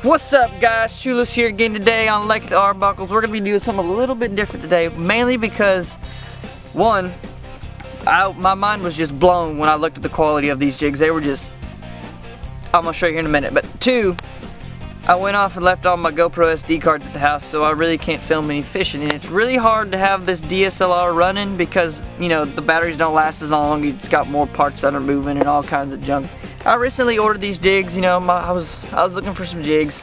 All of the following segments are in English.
What's up, guys? Shoeless here again today on Lake the Arbuckles. We're going to be doing something a little bit different today, mainly because, one, my mind was just blown when I looked at the quality of these jigs. They were just, I'm going to show you here in a minute, but two, I went off and left all my GoPro SD cards at the house, so I really can't film any fishing, and it's really hard to have this DSLR running because, you know, the batteries don't last as long. It's got more parts that are moving and all kinds of junk. I recently ordered these jigs. You know, I was looking for some jigs.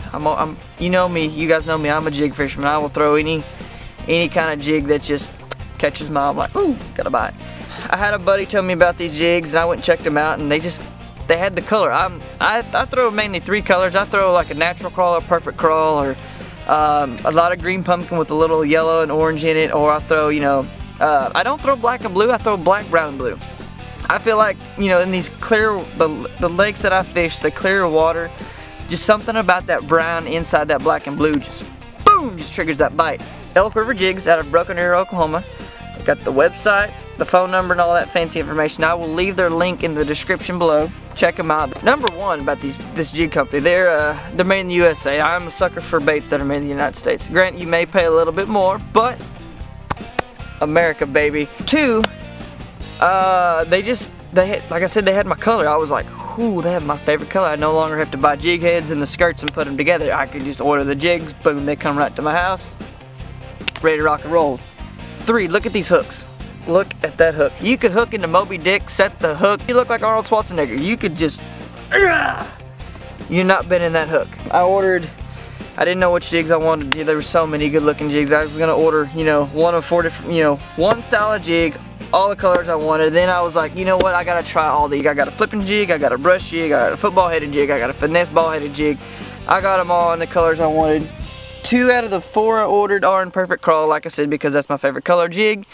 You know me, you guys know me. I'm a jig fisherman. I will throw any kind of jig that just catches my eye. I'm like, ooh, gotta buy it. I had a buddy tell me about these jigs, and I went and checked them out, and they had the color. I throw mainly three colors. I throw like a natural crawl, a perfect crawl, or a lot of green pumpkin with a little yellow and orange in it, or I throw, you know, I don't throw black and blue. I throw black, brown, and blue. I feel like, you know, in these clear, the lakes that I fish, the clear water, just something about that brown inside that black and blue just, boom, just triggers that bite. Elk River Jigs out of Broken Arrow, Oklahoma. They've got the website, the phone number, and all that fancy information. I will leave their link in the description below. Check them out. Number one about this jig company, they're made in the USA. I'm a sucker for baits that are made in the United States. Granted, you may pay a little bit more, but America, baby. Two, like I said, they had my color. I was like, ooh, they have my favorite color. I no longer have to buy jig heads and the skirts and put them together. I could just order the jigs, boom, they come right to my house, ready to rock and roll. Three, look at these hooks. Look at that hook. You could hook into Moby Dick, set the hook. You look like Arnold Schwarzenegger. You could just, you're not bending that hook. I didn't know which jigs I wanted. There were so many good looking jigs. I was gonna order, you know, one of four different, you know, one style of jig, all the colors I wanted. Then I was like, you know what, I gotta try all these. I got a flipping jig, I got a brush jig, I got a football headed jig, I got a finesse ball headed jig. I got them all in the colors I wanted. 2 out of the 4 I ordered are in perfect crawl, like I said, because that's my favorite color jig.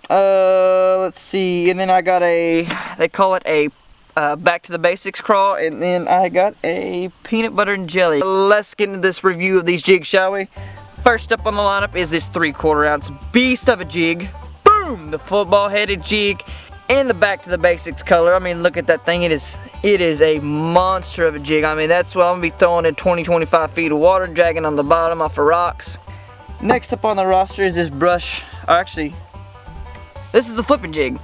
Let's see, and then I got they call it a back to the basics crawl, and then I got a peanut butter and jelly. Let's get into this review of these jigs, shall we? First up on the lineup is this 3/4 ounce beast of a jig. Boom! The football headed jig and the back to the basics color. I mean, look at that thing. It is a monster of a jig. I mean, that's what I'm gonna be throwing in 20-25 feet of water, dragging on the bottom off of rocks. Next up on the roster is this brush, or actually, this is the flipping jig.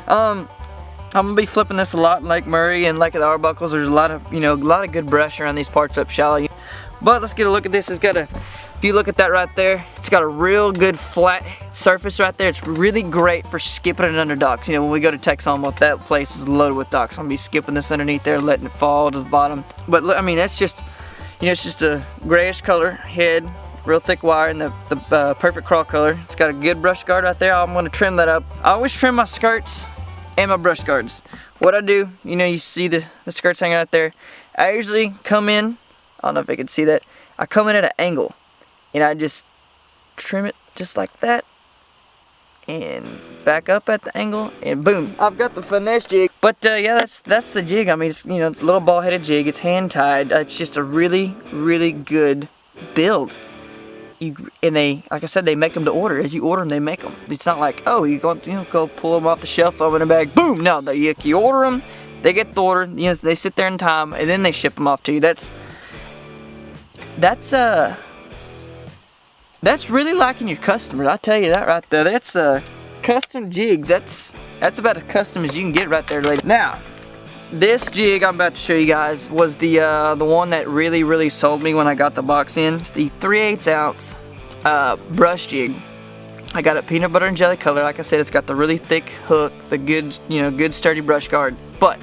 I'm gonna be flipping this a lot in Lake Murray and Lake of the Arbuckles. There's a lot of, you know, a lot of good brush around these parts up shallow. But let's get a look at this. It's got if you look at that right there, it's got a real good flat surface right there. It's really great for skipping it under docks. You know, when we go to Texoma, that place is loaded with docks. I'm gonna be skipping this underneath there, letting it fall to the bottom. But look, I mean, that's just, you know, it's just a grayish color head, real thick wire, and the perfect crawl color. It's got a good brush guard right there. I'm gonna trim that up. I always trim my skirts and my brush guards. What I do, you know, you see the skirts hanging out there. I usually come in, I don't know if you can see that, I come in at an angle, and I just trim it just like that, and back up at the angle, and boom, I've got the finesse jig. But yeah, that's the jig. I mean, it's, you know, it's a little ball headed jig. It's hand tied. It's just a really, really good build. And they, like I said, they make them to order. As you order them, they make them. It's not like, oh, you go pull them off the shelf, throw them in a bag, boom. No, you order them, they get the order. You know, they sit there in time, and then they ship them off to you. That's really liking your customers. I tell you that right there. That's custom jigs. That's about as custom as you can get right there, lady. Now, this jig I'm about to show you guys was the one that really, really sold me when I got the box in. It's the 3/8 ounce brush jig. I got it peanut butter and jelly color. Like I said, it's got the really thick hook, the good, you know, good sturdy brush guard. But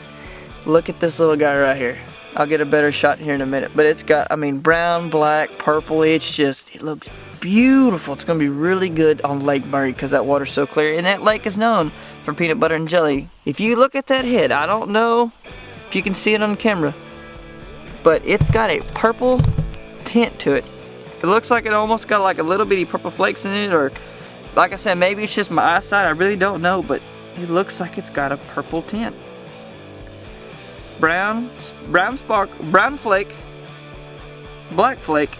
look at this little guy right here. I'll get a better shot here in a minute. But it's got, I mean, brown, black, purple. It's just, it looks beautiful. It's going to be really good on Lake Murray because that water's so clear. And that lake is known for peanut butter and jelly. If you look at that head, I don't know if you can see it on camera, but it's got a purple tint to it. It looks like it almost got like a little bitty purple flakes in it, or like I said, maybe it's just my eyesight. I really don't know, but it looks like it's got a purple tint. Brown spark, brown flake, black flake,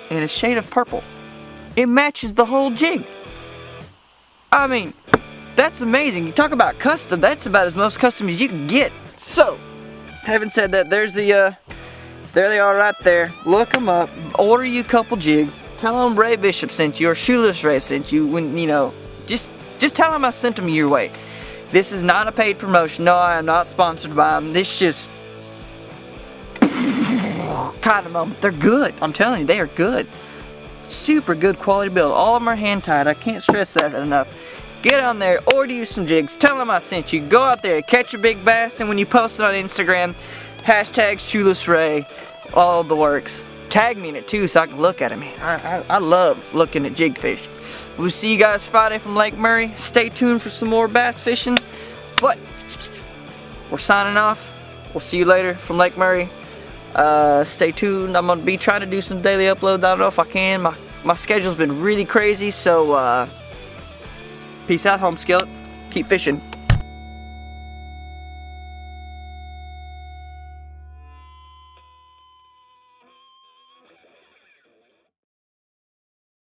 and a shade of purple. It matches the whole jig. I mean, that's amazing. You talk about custom, that's about as most custom as you can get. So, having said that, there's There they are right there. Look them up. Order you a couple jigs. Tell them Ray Bishop sent you or Shoeless Ray sent you. When you know, just tell them I sent them your way. This is not a paid promotion. No, I am not sponsored by them. This just kind of moment. They're good. I'm telling you, they are good. Super good quality build. All of them are hand tied. I can't stress that enough. Get on there, order you some jigs. Tell them I sent you. Go out there, catch a big bass, and when you post it on Instagram, hashtag Shoeless Ray. All the works. Tag me in it too so I can look at it, man. I love looking at jig fish. We'll see you guys Friday from Lake Murray. Stay tuned for some more bass fishing. But we're signing off. We'll see you later from Lake Murray. Stay tuned. I'm gonna be trying to do some daily uploads. I don't know if I can. My schedule's been really crazy, so peace out, home skillets. Keep fishing.